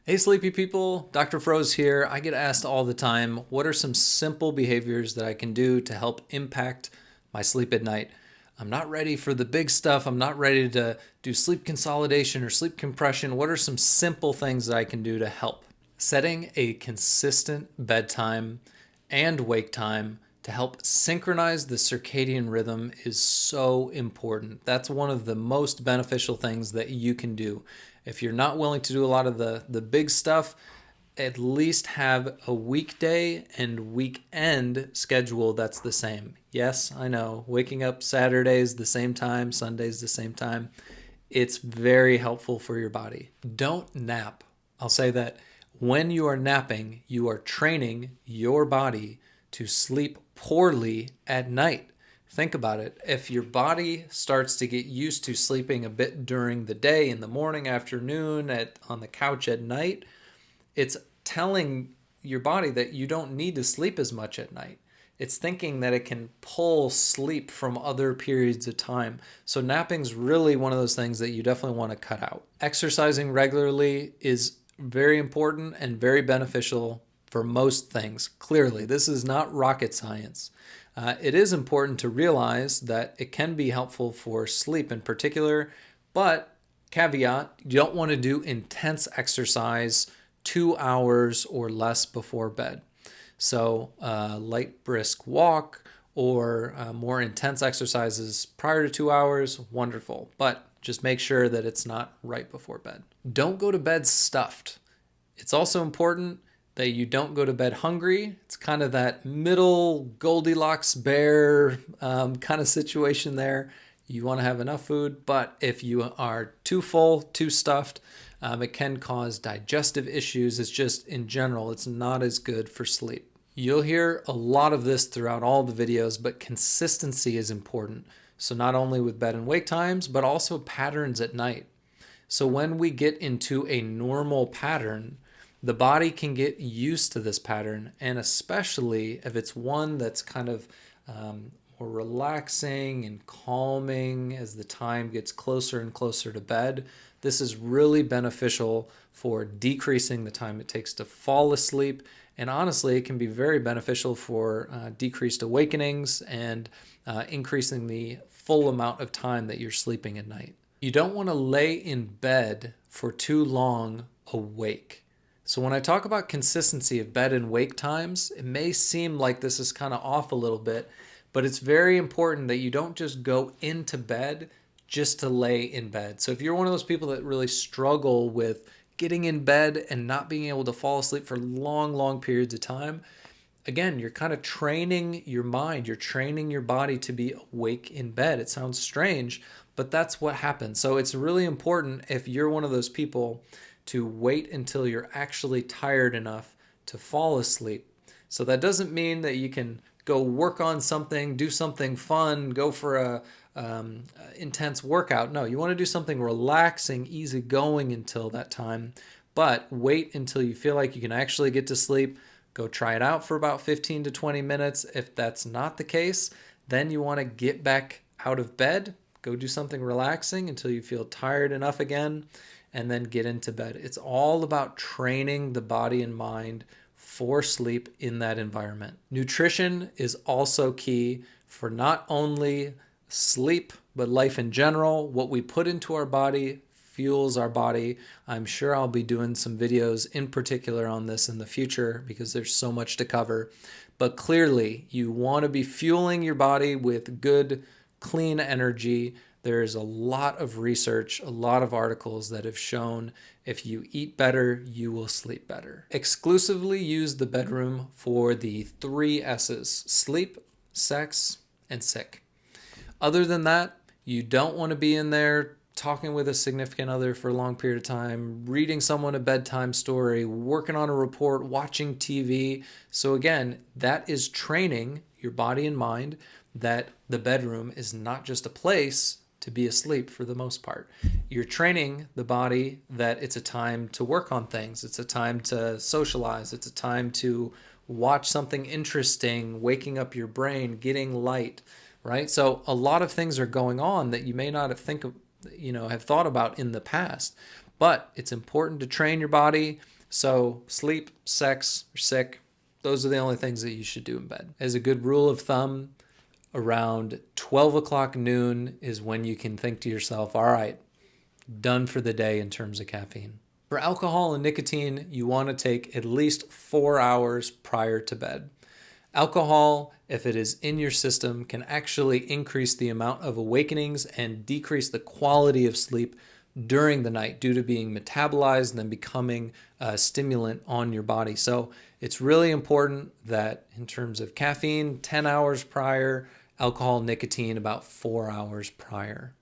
Hey, sleepy people, Dr. Froze here. I get asked all the time, what are some simple behaviors that I can do to help impact my sleep at night? I'm not ready for the big stuff. I'm not ready to do sleep consolidation or sleep compression. What are some simple things that I can do to help? Setting a consistent bedtime and wake time to help synchronize the circadian rhythm is so important. That's one of the most beneficial things that you can do. If you're not willing to do a lot of the big stuff, at least have a weekday and weekend schedule that's the same. Yes, I know, waking up Saturdays the same time, Sundays the same time. It's very helpful for your body. Don't nap. I'll say that when you are napping, you are training your body to sleep poorly at night. Think about it. If your body starts to get used to sleeping a bit during the day, in the morning, afternoon, on the couch at night, it's telling your body that you don't need to sleep as much at night. It's thinking that it can pull sleep from other periods of time. So napping's really one of those things that you definitely want to cut out. Exercising regularly is very important and very beneficial for most things. Clearly, this is not rocket science. It is important to realize that it can be helpful for sleep in particular, but caveat, you don't want to do intense exercise 2 hours or less before bed. So, light, brisk walk or more intense exercises prior to 2 hours, wonderful. But just make sure that it's not right before bed. Don't go to bed stuffed. It's also important that you don't go to bed hungry. It's kind of that middle Goldilocks bear kind of situation there. You want to have enough food, but if you are too full, too stuffed, it can cause digestive issues. It's just, in general, it's not as good for sleep. You'll hear a lot of this throughout all the videos, but consistency is important. So not only with bed and wake times, but also patterns at night. So when we get into a normal pattern, the body can get used to this pattern, and especially if it's one that's kind of more relaxing and calming as the time gets closer and closer to bed. This is really beneficial for decreasing the time it takes to fall asleep. And honestly, it can be very beneficial for decreased awakenings and increasing the full amount of time that you're sleeping at night. You don't want to lay in bed for too long awake. So when I talk about consistency of bed and wake times, it may seem like this is kind of off a little bit, but it's very important that you don't just go into bed just to lay in bed. So if you're one of those people that really struggle with getting in bed and not being able to fall asleep for long, long periods of time, again, you're kind of training your mind, you're training your body to be awake in bed. It sounds strange, but that's what happens. So it's really important, if you're one of those people, to wait until you're actually tired enough to fall asleep. So that doesn't mean that you can go work on something, do something fun, go for a intense workout. No, you want to do something relaxing, easygoing until that time, but wait until you feel like you can actually get to sleep. Go try it out for about 15 to 20 minutes. If that's not the case, then you want to get back out of bed, go do something relaxing until you feel tired enough again, and then get into bed. It's all about training the body and mind for sleep in that environment. Nutrition is also key for not only sleep, but life in general. What we put into our body fuels our body. I'm sure I'll be doing some videos in particular on this in the future because there's so much to cover. But clearly, you want to be fueling your body with good, clean energy. There's a lot of research, a lot of articles that have shown if you eat better, you will sleep better. Exclusively use the bedroom for the 3 S's: sleep, sex, and sick. Other than that, you don't want to be in there talking with a significant other for a long period of time, reading someone a bedtime story, working on a report, watching TV. So again, that is training your body and mind that the bedroom is not just a place to be asleep for the most part. You're training the body that it's a time to work on things. It's a time to socialize. It's a time to watch something interesting, waking up your brain, getting light, right? So a lot of things are going on that you may not have thought about in the past. But it's important to train your body So sleep, sex, or sick, those are the only things that you should do in bed. As a good rule of thumb, around 12 o'clock noon is when you can think to yourself, all right, done for the day in terms of caffeine. For alcohol and nicotine, you want to take at least 4 hours prior to bed. Alcohol, if it is in your system, can actually increase the amount of awakenings and decrease the quality of sleep during the night due to being metabolized and then becoming a stimulant on your body. So it's really important that in terms of caffeine, 10 hours prior, alcohol, nicotine, about 4 hours prior.